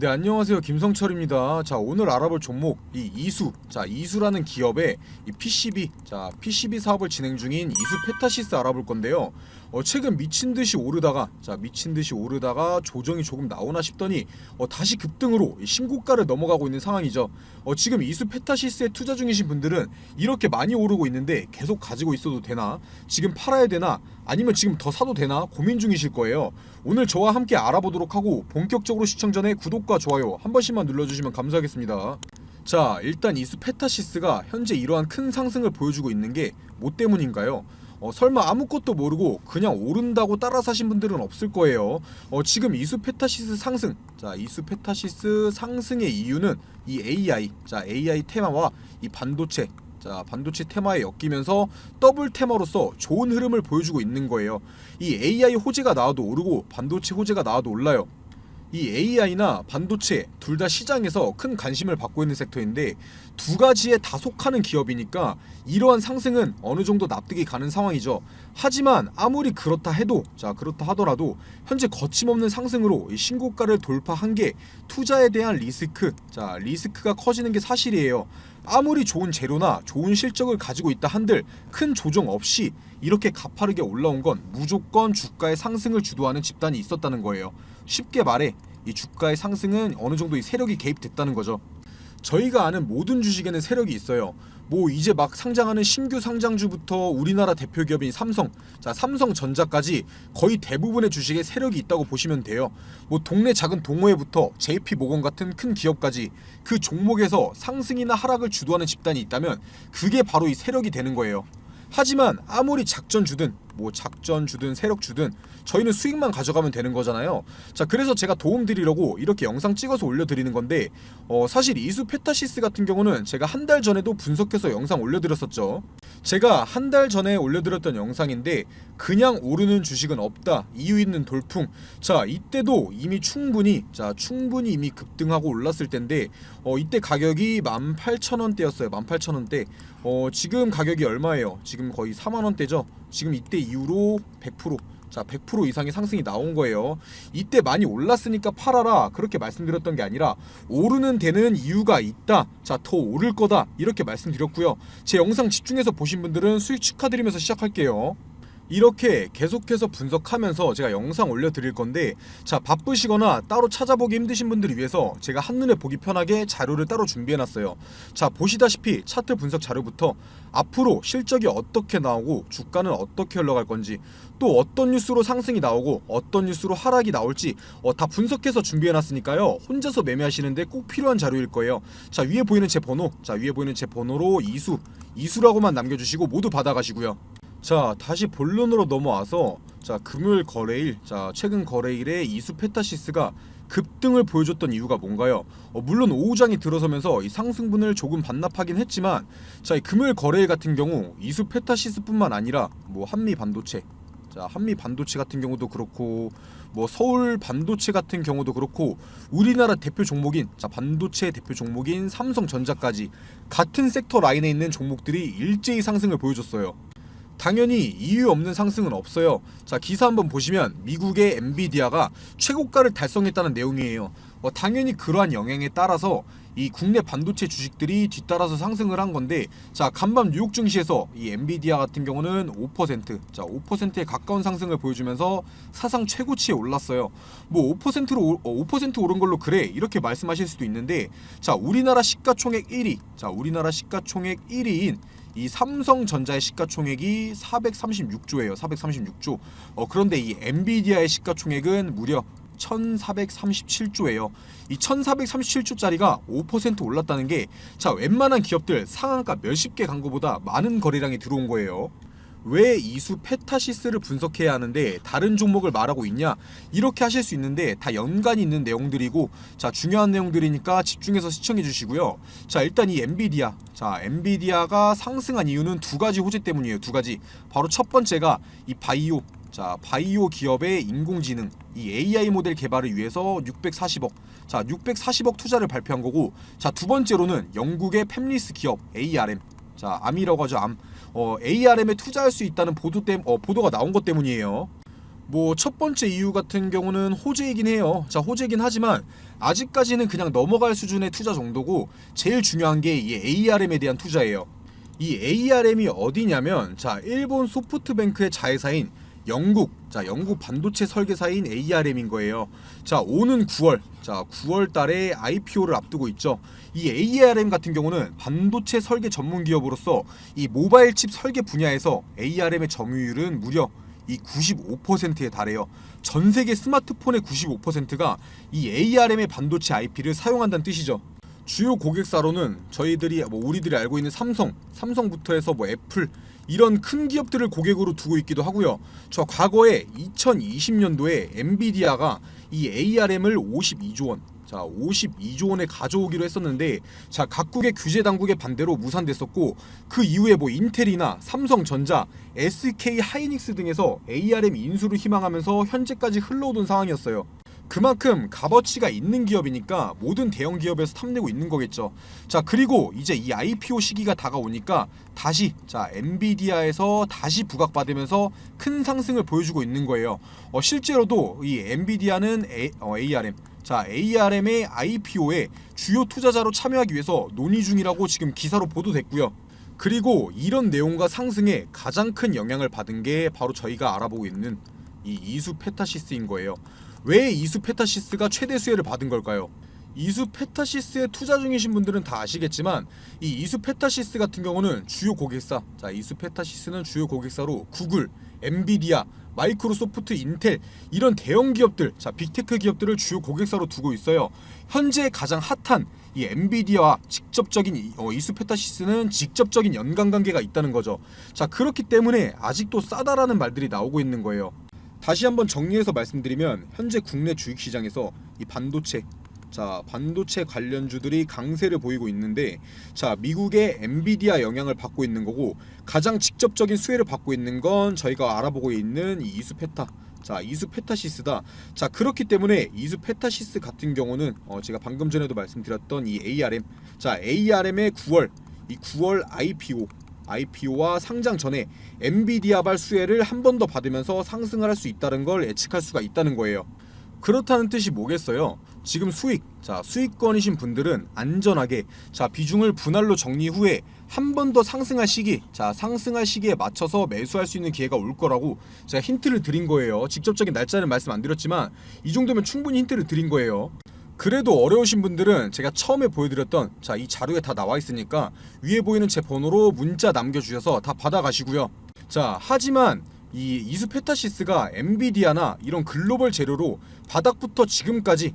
네, 안녕하세요. 김성철입니다. 자, 오늘 알아볼 종목 이 이수. 자, 이수라는 기업의 이 PCB 사업을 진행 중인 이수 페타시스 알아볼 건데요. 최근 미친 듯이 오르다가 조정이 조금 나오나 싶더니 다시 급등으로 신고가를 넘어가고 있는 상황이죠. 지금 이수 페타시스에 투자 중이신 분들은 이렇게 많이 오르고 있는데 계속 가지고 있어도 되나? 지금 팔아야 되나? 아니면 지금 더 사도 되나? 고민 중이실 거예요. 오늘 저와 함께 알아보도록 하고 본격적으로 시청 전에 구독과 좋아요 한 번씩만 눌러주시면 감사하겠습니다. 자, 일단 이수 페타시스가 현재 이러한 큰 상승을 보여주고 있는 게 뭐 때문인가요? 설마 아무것도 모르고 그냥 오른다고 따라 사신 분들은 없을 거예요. 지금 이수 페타시스 상승, 자, 이수 페타시스 상승의 이유는 이 AI, 자, AI 테마와 이 반도체, 자, 반도체 테마에 엮이면서 더블 테마로서 좋은 흐름을 보여주고 있는 거예요. 이 AI 호재가 나와도 오르고 반도체 호재가 나와도 올라요. 이 AI나 반도체 둘 다 시장에서 큰 관심을 받고 있는 섹터인데 두 가지에 다 속하는 기업이니까 이러한 상승은 어느 정도 납득이 가는 상황이죠. 하지만 아무리 그렇다 해도, 자, 그렇다 하더라도 현재 거침없는 상승으로 이 신고가를 돌파한 게 투자에 대한 리스크, 자, 리스크가 커지는 게 사실이에요. 아무리 좋은 재료나 좋은 실적을 가지고 있다 한들 큰 조정 없이 이렇게 가파르게 올라온 건 무조건 주가의 상승을 주도하는 집단이 있었다는 거예요. 쉽게 말해 이 주가의 상승은 어느 정도 이 세력이 개입됐다는 거죠. 저희가 아는 모든 주식에는 세력이 있어요. 뭐 이제 막 상장하는 신규 상장주부터 우리나라 대표 기업인 삼성, 자, 삼성전자까지 거의 대부분의 주식에 세력이 있다고 보시면 돼요. 뭐 동네 작은 동호회부터 JP모건 같은 큰 기업까지 그 종목에서 상승이나 하락을 주도하는 집단이 있다면 그게 바로 이 세력이 되는 거예요. 하지만 아무리 작전주든 뭐 작전주든 세력주든 저희는 수익만 가져가면 되는 거잖아요. 자, 그래서 제가 도움 드리려고 이렇게 영상 찍어서 올려드리는 건데 사실 이수 페타시스 같은 경우는 제가 한 달 전에도 분석해서 영상 올려드렸었죠. 제가 한 달 전에 올려드렸던 영상인데 그냥 오르는 주식은 없다, 이유 있는 돌풍. 자, 이때도 이미 충분히 이미 급등하고 올랐을 텐데 이때 가격이 18,000원대였어요. 18,000원대. 지금 가격이 얼마예요? 지금 거의 4만원대죠. 지금 이때 이후로 100%, 자, 100% 이상의 상승이 나온 거예요. 이때 많이 올랐으니까 팔아라 그렇게 말씀드렸던 게 아니라 오르는 데는 이유가 있다, 자, 더 오를 거다 이렇게 말씀드렸고요. 제 영상 집중해서 보신 분들은 수익 축하드리면서 시작할게요. 이렇게 계속해서 분석하면서 제가 영상 올려드릴 건데, 자, 바쁘시거나 따로 찾아보기 힘드신 분들을 위해서 제가 한눈에 보기 편하게 자료를 따로 준비해놨어요. 자, 보시다시피 차트 분석 자료부터 앞으로 실적이 어떻게 나오고 주가는 어떻게 흘러갈 건지, 또 어떤 뉴스로 상승이 나오고 어떤 뉴스로 하락이 나올지 다 분석해서 준비해놨으니까요. 혼자서 매매하시는데 꼭 필요한 자료일 거예요. 자, 위에 보이는 제 번호로 이수라고만 남겨주시고 모두 받아가시고요. 자, 다시 본론으로 넘어와서, 자, 금요일 거래일, 자, 최근 거래일에 이수 페타시스가 급등을 보여줬던 이유가 뭔가요? 물론 오후장이 들어서면서 이 상승분을 조금 반납하긴 했지만, 자, 이 금요일 거래일 같은 경우 이수 페타시스뿐만 아니라 뭐 한미 반도체, 자, 한미 반도체 같은 경우도 그렇고 뭐 서울 반도체 같은 경우도 그렇고 우리나라 대표 종목인, 자, 반도체 대표 종목인 삼성전자까지 같은 섹터 라인에 있는 종목들이 일제히 상승을 보여줬어요. 당연히 이유 없는 상승은 없어요. 자, 기사 한번 보시면 미국의 엔비디아가 최고가를 달성했다는 내용이에요. 당연히 그러한 영향에 따라서 이 국내 반도체 주식들이 뒤따라서 상승을 한 건데, 자, 간밤 뉴욕 증시에서 이 엔비디아 같은 경우는 5%, 자, 5%에 가까운 상승을 보여주면서 사상 최고치에 올랐어요. 뭐 5% 오른 걸로 그래 이렇게 말씀하실 수도 있는데, 자, 우리나라 시가총액 1위인 이 삼성전자의 시가총액이 436조예요. 436조. 그런데 이 엔비디아의 시가총액은 무려 1437조예요. 이 1437조짜리가 5% 올랐다는 게, 자, 웬만한 기업들 상한가 몇십 개 간 거보다 많은 거래량이 들어온 거예요. 왜 이수 페타시스를 분석해야 하는데 다른 종목을 말하고 있냐, 이렇게 하실 수 있는데 다 연관이 있는 내용들이고, 자, 중요한 내용들이니까 집중해서 시청해 주시고요. 자, 일단 이 엔비디아, 자, 엔비디아가 상승한 이유는 두 가지 호재 때문이에요. 두 가지. 바로 첫 번째가 이 바이오, 자, 바이오 기업의 인공지능, 이 AI 모델 개발을 위해서 640억, 자, 640억 투자를 발표한 거고, 자, 두 번째로는 영국의 팹리스 기업 ARM, 자, 암이라고 하죠. 암. ARM에 투자할 수 있다는 보도가 나온 것 때문이에요. 뭐 첫 번째 이유 같은 경우는 호재이긴 해요. 자, 호재이긴 하지만 아직까지는 그냥 넘어갈 수준의 투자 정도고, 제일 중요한 게 이 ARM에 대한 투자예요. 이 ARM이 어디냐면, 자, 일본 소프트뱅크의 자회사인 영국 반도체 설계사인 ARM인 거예요. 자, 오는 9월 달에 IPO를 앞두고 있죠. 이 ARM 같은 경우는 반도체 설계 전문 기업으로서 이 모바일 칩 설계 분야에서 ARM의 점유율은 무려 이 95%에 달해요. 전 세계 스마트폰의 95%가 이 ARM의 반도체 IP를 사용한다는 뜻이죠. 주요 고객사로는 저희들이 우리들이 알고 있는 삼성부터 해서 애플, 이런 큰 기업들을 고객으로 두고 있기도 하고요. 저 과거에 2020년도에 엔비디아가 이 ARM을 52조 원, 52조 원에 가져오기로 했었는데, 자, 각국의 규제 당국의 반대로 무산됐었고, 그 이후에 인텔이나 삼성전자, SK 하이닉스 등에서 ARM 인수를 희망하면서 현재까지 흘러오던 상황이었어요. 그만큼 값어치가 있는 기업이니까 모든 대형 기업에서 탐내고 있는 거겠죠. 자, 그리고 이제 이 IPO 시기가 다가오니까 다시 엔비디아에서 다시 부각받으면서 큰 상승을 보여주고 있는 거예요. 실제로도 이 엔비디아는 ARM의 IPO에 주요 투자자로 참여하기 위해서 논의 중이라고 지금 기사로 보도됐고요. 그리고 이런 내용과 상승에 가장 큰 영향을 받은 게 바로 저희가 알아보고 있는 이 이수 페타시스인 거예요. 왜 이수 페타시스가 최대 수혜를 받은 걸까요? 이수 페타시스에 투자 중이신 분들은 다 아시겠지만, 이 이수 페타시스 같은 경우는 주요 고객사, 이수 페타시스는 주요 고객사로 구글, 엔비디아, 마이크로소프트, 인텔, 이런 대형 기업들, 빅테크 기업들을 주요 고객사로 두고 있어요. 현재 가장 핫한 이 엔비디아와 직접적인 이수 페타시스는 직접적인 연관관계가 있다는 거죠. 자, 그렇기 때문에 아직도 싸다라는 말들이 나오고 있는 거예요. 다시 한번 정리해서 말씀드리면, 현재 국내 주식시장에서 이 반도체 관련주들이 강세를 보이고 있는데, 자, 미국의 엔비디아 영향을 받고 있는 거고, 가장 직접적인 수혜를 받고 있는 건 저희가 알아보고 있는 이 이수 페타시스다. 자, 그렇기 때문에 이수 페타시스 같은 경우는 제가 방금 전에도 말씀드렸던 이 ARM의 9월 IPO와 상장 전에 엔비디아발 수혜를 한 번 더 받으면서 상승을 할 수 있다는 걸 예측할 수가 있다는 거예요. 그렇다는 뜻이 뭐겠어요? 지금 수익권이신 분들은 안전하게 비중을 분할로 정리 후에 한 번 더 상승할 시기에 맞춰서 매수할 수 있는 기회가 올 거라고 제가 힌트를 드린 거예요. 직접적인 날짜는 말씀 안 드렸지만 이 정도면 충분히 힌트를 드린 거예요. 그래도 어려우신 분들은 제가 처음에 보여드렸던 이 자료에 다 나와 있으니까 위에 보이는 제 번호로 문자 남겨주셔서 다 받아가시고요. 자, 하지만 이 이수 페타시스가 엔비디아나 이런 글로벌 재료로 바닥부터 지금까지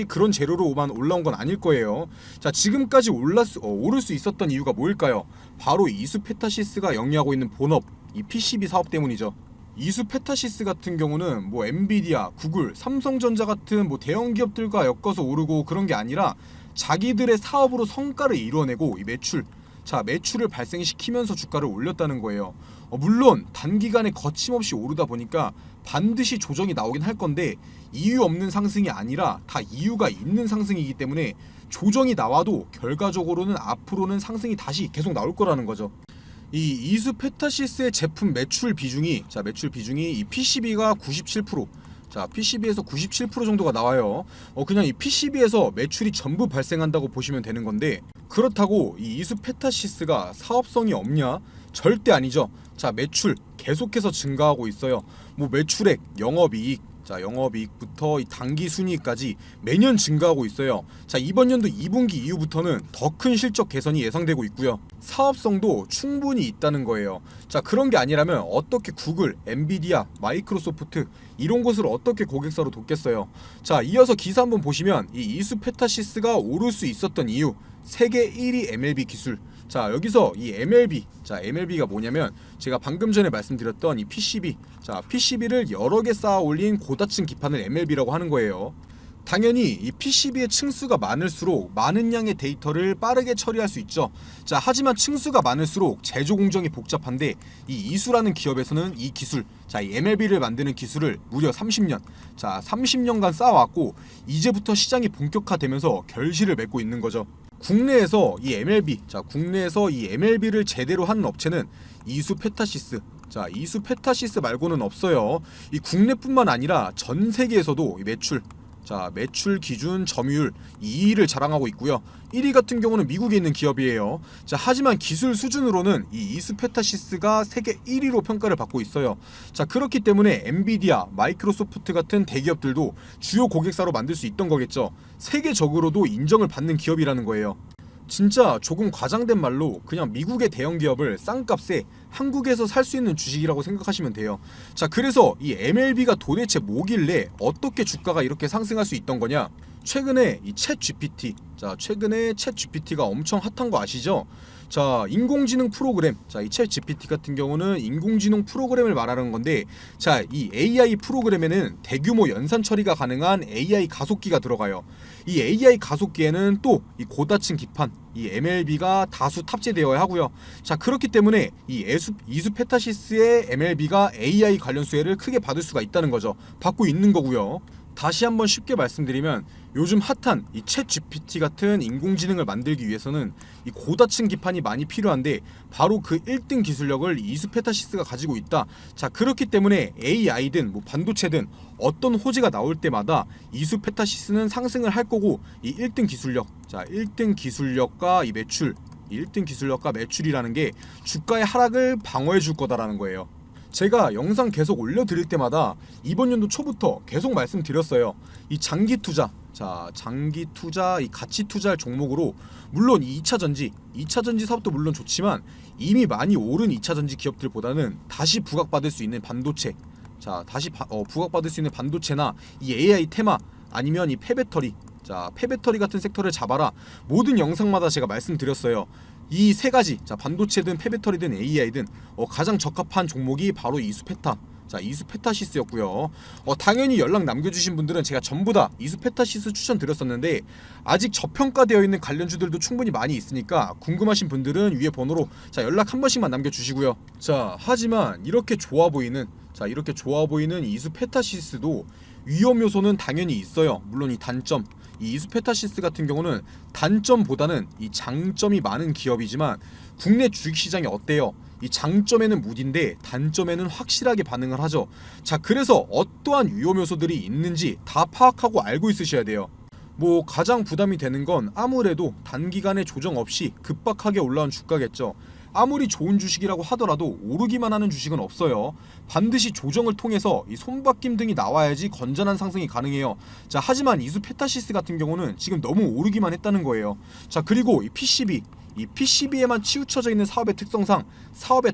그런 재료로만 올라온 건 아닐 거예요. 자, 지금까지 오를 수 있었던 이유가 뭘까요? 바로 이수 페타시스가 영위하고 있는 본업, 이 PCB 사업 때문이죠. 이수 페타시스 같은 경우는 엔비디아, 구글, 삼성전자 같은 대형 기업들과 엮어서 오르고 그런 게 아니라 자기들의 사업으로 성과를 이뤄내고 이 매출을 발생시키면서 주가를 올렸다는 거예요. 물론 단기간에 거침없이 오르다 보니까 반드시 조정이 나오긴 할 건데, 이유 없는 상승이 아니라 다 이유가 있는 상승이기 때문에 조정이 나와도 결과적으로는 앞으로는 상승이 다시 계속 나올 거라는 거죠. 이 이수 페타시스의 제품 매출 비중이 이 PCB가 97%, PCB에서 97% 정도가 나와요. 그냥 이 PCB에서 매출이 전부 발생한다고 보시면 되는 건데, 그렇다고 이 이수 페타시스가 사업성이 없냐? 절대 아니죠. 매출 계속해서 증가하고 있어요. 매출액, 영업이익부터 이 단기 순이익까지 매년 증가하고 있어요. 이번 연도 2분기 이후부터는 더 큰 실적 개선이 예상되고 있고요. 사업성도 충분히 있다는 거예요. 그런 게 아니라면 어떻게 구글, 엔비디아, 마이크로소프트 이런 곳을 어떻게 고객사로 뒀겠어요. 이어서 기사 한번 보시면 이 이수 페타시스가 오를 수 있었던 이유, 세계 1위 MLB 기술. 여기서 이 MLB가 뭐냐면 제가 방금 전에 말씀드렸던 이 PCB를 여러 개 쌓아 올린 고다층 기판을 MLB라고 하는 거예요. 당연히 이 PCB의 층수가 많을수록 많은 양의 데이터를 빠르게 처리할 수 있죠. 하지만 층수가 많을수록 제조 공정이 복잡한데, 이 이수라는 기업에서는 이 기술, 이 MLB를 만드는 기술을 무려 30년간 쌓아왔고, 이제부터 시장이 본격화되면서 결실을 맺고 있는 거죠. 국내에서 이 MLB를 제대로 하는 업체는 이수 페타시스, 자, 이수 페타시스 말고는 없어요. 이 국내뿐만 아니라 전 세계에서도 이 매출 기준 점유율 2위를 자랑하고 있고요. 1위 같은 경우는 미국에 있는 기업이에요. 자, 하지만 기술 수준으로는 이 이수페타시스가 세계 1위로 평가를 받고 있어요. 자, 그렇기 때문에 엔비디아, 마이크로소프트 같은 대기업들도 주요 고객사로 만들 수 있던 거겠죠. 세계적으로도 인정을 받는 기업이라는 거예요. 진짜 조금 과장된 말로 그냥 미국의 대형 기업을 싼값에 한국에서 살 수 있는 주식이라고 생각하시면 돼요. 자, 그래서 이 MLB가 도대체 뭐길래 어떻게 주가가 이렇게 상승할 수 있던 거냐? 최근에 챗 GPT가 엄청 핫한 거 아시죠? 자, 인공지능 프로그램. 자, 이 챗 GPT 같은 경우는 인공지능 프로그램을 말하는 건데, 자, 이 AI 프로그램에는 대규모 연산 처리가 가능한 AI 가속기가 들어가요. 이 AI 가속기에는 또 이 고다층 기판, 이 MLB가 다수 탑재되어야 하고요. 자, 그렇기 때문에 이 이수페타시스의 MLB가 AI 관련 수혜를 크게 받을 수가 있다는 거죠. 받고 있는 거고요. 다시 한번 쉽게 말씀드리면 요즘 핫한 이 챗 GPT 같은 인공지능을 만들기 위해서는 이 고다층 기판이 많이 필요한데 바로 그 1등 기술력을 이수페타시스가 가지고 있다. 자, 그렇기 때문에 AI든 뭐 반도체든 어떤 호재가 나올 때마다 이수페타시스는 상승을 할 거고, 이 1등 기술력, 자, 1등 기술력과 이 매출, 1등 기술력과 매출이라는 게 주가의 하락을 방어해 줄 거다라는 거예요. 제가 영상 계속 올려드릴 때마다 이번 연도 초부터 계속 말씀드렸어요. 이 장기 투자, 이 가치 투자할 종목으로, 물론 이 2차전지 사업도 물론 좋지만 이미 많이 오른 2차전지 기업들보다는 다시 부각받을 수 있는 반도체, 부각받을 수 있는 반도체나 이 AI 테마, 아니면 이 폐배터리, 폐배터리 같은 섹터를 잡아라. 모든 영상마다 제가 말씀드렸어요. 이 세 가지, 반도체든 폐배터리든 AI든 가장 적합한 종목이 바로 이수페타시스였고요. 당연히 연락 남겨주신 분들은 제가 전부 다 이수페타시스 추천드렸었는데, 아직 저평가되어 있는 관련주들도 충분히 많이 있으니까 궁금하신 분들은 위에 번호로 연락 한 번씩만 남겨주시고요. 자, 하지만 이렇게 좋아 보이는 이수페타시스도 위험 요소는 당연히 있어요. 물론 이 단점, 이 이수페타시스 같은 경우는 단점보다는 이 장점이 많은 기업이지만 국내 주식시장이 어때요? 이 장점에는 무딘데 단점에는 확실하게 반응을 하죠. 자, 그래서 어떠한 위험 요소들이 있는지 다 파악하고 알고 있으셔야 돼요. 뭐 가장 부담이 되는 건 아무래도 단기간에 조정 없이 급박하게 올라온 주가겠죠. 아무리 좋은 주식이라고 하더라도 오르기만 하는 주식은 없어요. 반드시 조정을 통해서 이 손바뀜 등이 나와야지 건전한 상승이 가능해요. 자, 하지만 이수페타시스 같은 경우는 지금 너무 오르기만 했다는 거예요. 자, 그리고 이 PCB에만 치우쳐져 있는 사업의 특성상 사업의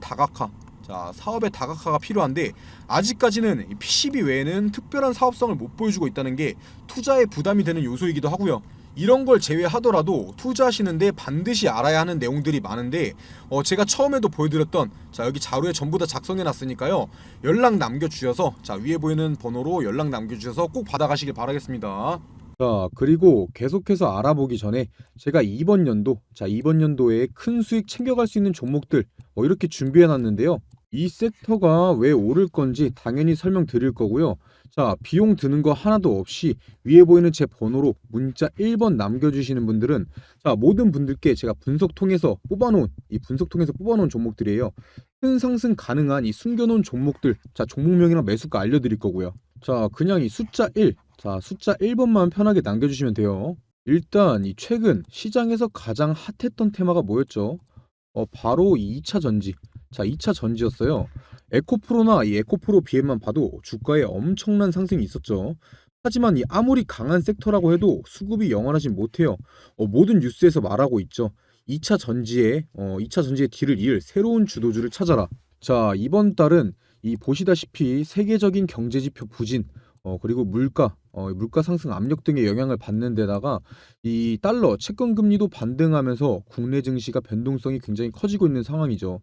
다각화가 필요한데, 아직까지는 이 PCB 외에는 특별한 사업성을 못 보여주고 있다는 게 투자에 부담이 되는 요소이기도 하고요. 이런 걸 제외하더라도 투자하시는데 반드시 알아야 하는 내용들이 많은데, 제가 처음에도 보여드렸던, 여기 자료에 전부 다 작성해 놨으니까요, 연락 남겨주셔서, 위에 보이는 번호로 연락 남겨주셔서 꼭 받아가시길 바라겠습니다. 자, 그리고 계속해서 알아보기 전에 제가 이번 연도에 큰 수익 챙겨갈 수 있는 종목들 이렇게 준비해 놨는데요. 이 섹터가 왜 오를 건지 당연히 설명드릴 거고요. 자, 비용 드는 거 하나도 없이 위에 보이는 제 번호로 문자 1번 남겨주시는 분들은, 모든 분들께 제가 분석 통해서 뽑아놓은 종목들이에요. 큰 상승 가능한 이 숨겨놓은 종목들, 종목명이랑 매수가 알려드릴 거고요. 자, 그냥 이 숫자 1번만 편하게 남겨주시면 돼요. 일단 이 최근 시장에서 가장 핫했던 테마가 뭐였죠? 바로 이 2차 전지. 2차 전지였어요. 에코프로나 이 에코프로 비앱만 봐도 주가에 엄청난 상승이 있었죠. 하지만 이 아무리 강한 섹터라고 해도 수급이 영원하진 못해요. 모든 뉴스에서 말하고 있죠. 2차 전지의 뒤를 이을 새로운 주도주를 찾아라. 자, 이번 달은 이 보시다시피 세계적인 경제지표 부진, 그리고 물가 상승 압력 등의 영향을 받는 데다가 이 달러 채권 금리도 반등하면서 국내 증시가 변동성이 굉장히 커지고 있는 상황이죠.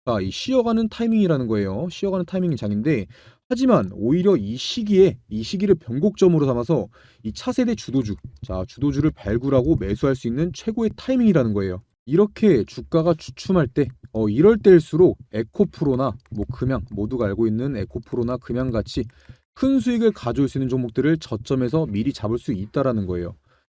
자, 이 쉬어가는 타이밍이라는 거예요. 쉬어가는 타이밍이 장인데, 하지만 오히려 이 시기를 변곡점으로 삼아서 이 차세대 주도주를 발굴하고 매수할 수 있는 최고의 타이밍이라는 거예요. 이렇게 주가가 주춤할 때, 이럴 때일수록 에코프로나 금양, 모두가 알고 있는 에코프로나 금양같이 큰 수익을 가져올 수 있는 종목들을 저점에서 미리 잡을 수 있다라는 거예요.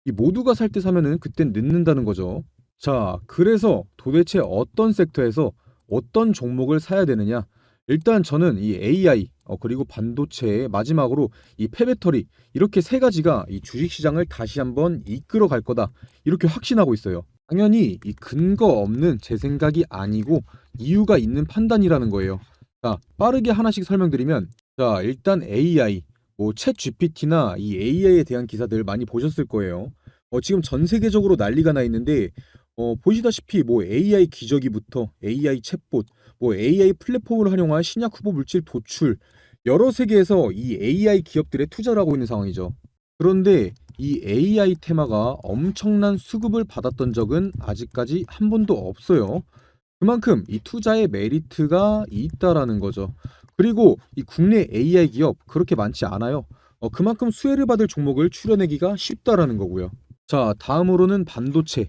이 모두가 살 때 사면은 그땐 늦는다는 거죠. 자, 그래서 도대체 어떤 섹터에서 어떤 종목을 사야 되느냐? 일단 저는 이 AI 그리고 반도체 마지막으로 이 폐배터리 이렇게 세 가지가 이 주식시장을 다시 한번 이끌어 갈 거다 이렇게 확신하고 있어요. 당연히 이 근거 없는 제 생각이 아니고 이유가 있는 판단이라는 거예요. 자, 빠르게 하나씩 설명드리면 자, 일단 AI 챗 GPT나 이 AI에 대한 기사들 많이 보셨을 거예요. 지금 전 세계적으로 난리가 나 있는데 보시다시피 AI 기저귀부터 AI 챗봇 AI 플랫폼을 활용한 신약 후보 물질 도출 여러 세계에서 이 AI 기업들에 투자를 하고 있는 상황이죠. 그런데 이 AI 테마가 엄청난 수급을 받았던 적은 아직까지 한 번도 없어요. 그만큼 이 투자의 메리트가 있다라는 거죠. 그리고 이 국내 AI 기업 그렇게 많지 않아요. 그만큼 수혜를 받을 종목을 추려내기가 쉽다라는 거고요. 자, 다음으로는 반도체.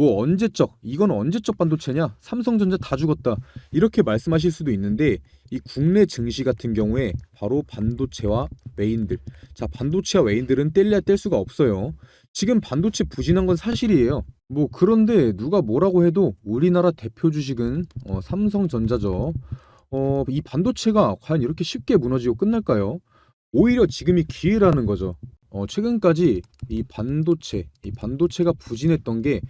언제적, 이건 언제적 반도체냐? 삼성전자 다 죽었다. 이렇게 말씀하실 수도 있는데 이 국내 증시 같은 경우에 바로 반도체와 외인들. 자, 반도체와 외인들은 뗄래야 뗄 수가 없어요. 지금 반도체 부진한 건 사실이에요. 그런데 누가 뭐라고 해도 우리나라 대표 주식은 삼성전자죠. 이 반도체가 과연 이렇게 쉽게 무너지고 끝날까요? 오히려 지금이 기회라는 거죠. 최근까지 이 반도체가 부진했던 게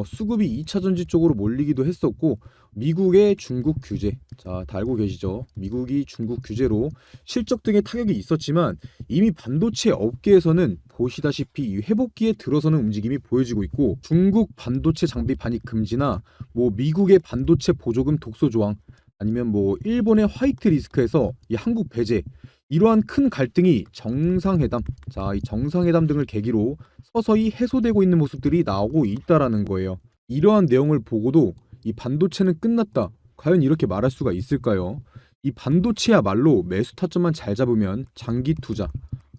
수급이 2차 전지 쪽으로 몰리기도 했었고 미국의 중국 규제, 자, 다 알고 계시죠? 미국이 중국 규제로 실적 등의 타격이 있었지만 이미 반도체 업계에서는 보시다시피 이 회복기에 들어서는 움직임이 보여지고 있고 중국 반도체 장비 반입 금지나 미국의 반도체 보조금 독소 조항 아니면 일본의 화이트 리스크에서 이 한국 배제 이러한 큰 갈등이 정상회담, 자, 이 정상회담 등을 계기로 서서히 해소되고 있는 모습들이 나오고 있다라는 거예요. 이러한 내용을 보고도 이 반도체는 끝났다. 과연 이렇게 말할 수가 있을까요? 이 반도체야말로 매수 타점만 잘 잡으면 장기 투자,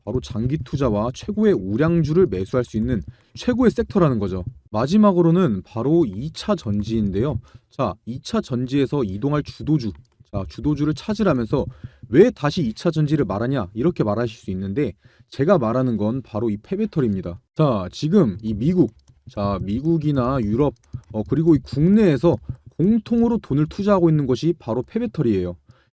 바로 장기 투자와 최고의 우량주를 매수할 수 있는 최고의 섹터라는 거죠. 마지막으로는 바로 2차 전지인데요. 자, 2차 전지에서 이동할 주도주, 자, 주도주를 찾으라면서 왜 다시 2차 전지를 말하냐 이렇게 말하실 수 있는데 제가 말하는 건 바로 이 폐배터리입니다. 자, 지금 이 미국이나 유럽 그리고 이 국내에서 공통으로 돈을 투자하고 있는 것이 바로 폐배터리예요.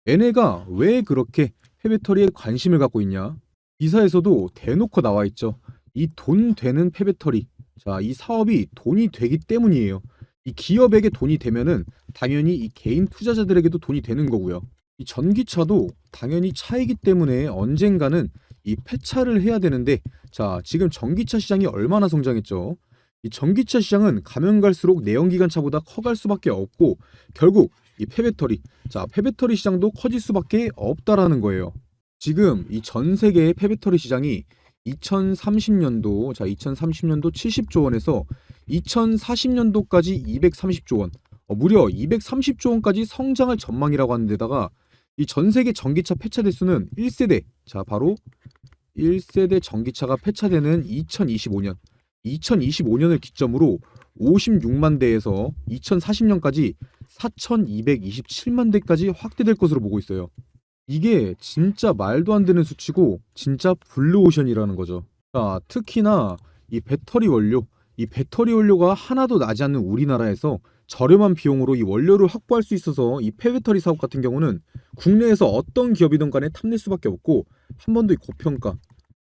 얘네가 왜 그렇게 폐배터리에 관심을 갖고 있냐? 기사에서도 대놓고 나와 있죠. 이 돈 되는 폐배터리. 자, 이 사업이 돈이 되기 때문이에요. 이 기업에게 돈이 되면은 당연히 이 개인 투자자들에게도 돈이 되는 거고요. 이 전기차도 당연히 차이기 때문에 언젠가는 이 폐차를 해야 되는데 자, 지금 전기차 시장이 얼마나 성장했죠? 이 전기차 시장은 가면 갈수록 내연기관차보다 커갈 수밖에 없고 결국 이 폐배터리, 자, 폐배터리 시장도 커질 수밖에 없다라는 거예요. 지금 이 전 세계의 폐배터리 시장이 2030년도, 자, 2030년도 70조 원에서 2040년도까지 230조 원, 무려 230조 원까지 성장할 전망이라고 하는 데다가 이 전 세계 전기차 폐차 대수는 1세대, 자, 바로 1세대 전기차가 폐차되는 2025년을 기점으로 56만 대에서 2040년까지 4,227만 대까지 확대될 것으로 보고 있어요. 이게 진짜 말도 안 되는 수치고 진짜 블루오션이라는 거죠. 자, 특히나 이 배터리 원료가 하나도 나지 않는 우리나라에서 저렴한 비용으로 이 원료를 확보할 수 있어서 이 폐배터리 사업 같은 경우는 국내에서 어떤 기업이든 간에 탐낼 수밖에 없고 한 번도 이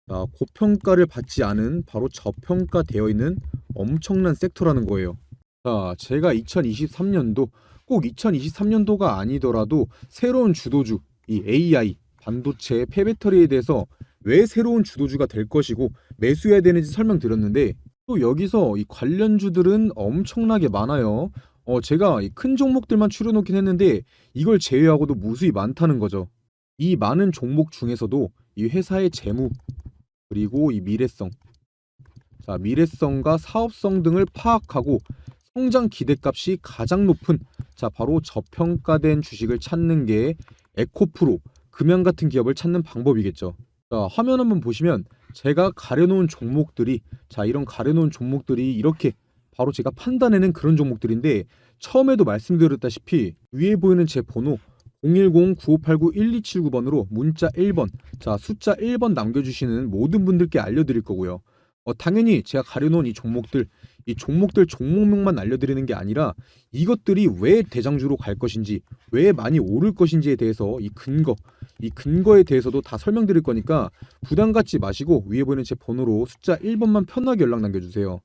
고평가를 받지 않은 바로 저평가되어 있는 엄청난 섹터라는 거예요. 자, 제가 2023년도 꼭 2023년도가 아니더라도 새로운 주도주 이 AI, 반도체, 폐배터리에 대해서 왜 새로운 주도주가 될 것이고 매수해야 되는지 설명드렸는데 또 여기서 이 관련주들은 엄청나게 많아요. 제가 이 큰 종목들만 추려놓긴 했는데 이걸 제외하고도 무수히 많다는 거죠. 이 많은 종목 중에서도 이 회사의 재무 그리고 이 미래성, 자, 미래성과 사업성 등을 파악하고 성장 기대값이 가장 높은 자, 바로 저평가된 주식을 찾는 게 에코프로, 금양 같은 기업을 찾는 방법이겠죠. 자, 화면 한번 보시면 제가 가려놓은 종목들이 자, 이런 가려놓은 종목들이 이렇게 바로 제가 판단해낸 그런 종목들인데 처음에도 말씀드렸다시피 위에 보이는 제 번호 010-9589-1279번으로 문자 1번, 자, 숫자 1번 남겨주시는 모든 분들께 알려드릴 거고요. 당연히 제가 가려놓은 이 종목들 종목명만 알려드리는 게 아니라 이것들이 왜 대장주로 갈 것인지, 왜 많이 오를 것인지에 대해서 이 근거에 대해서도 다 설명드릴 거니까 부담 갖지 마시고 위에 보이는 제 번호로 숫자 1번만 편하게 연락 남겨주세요.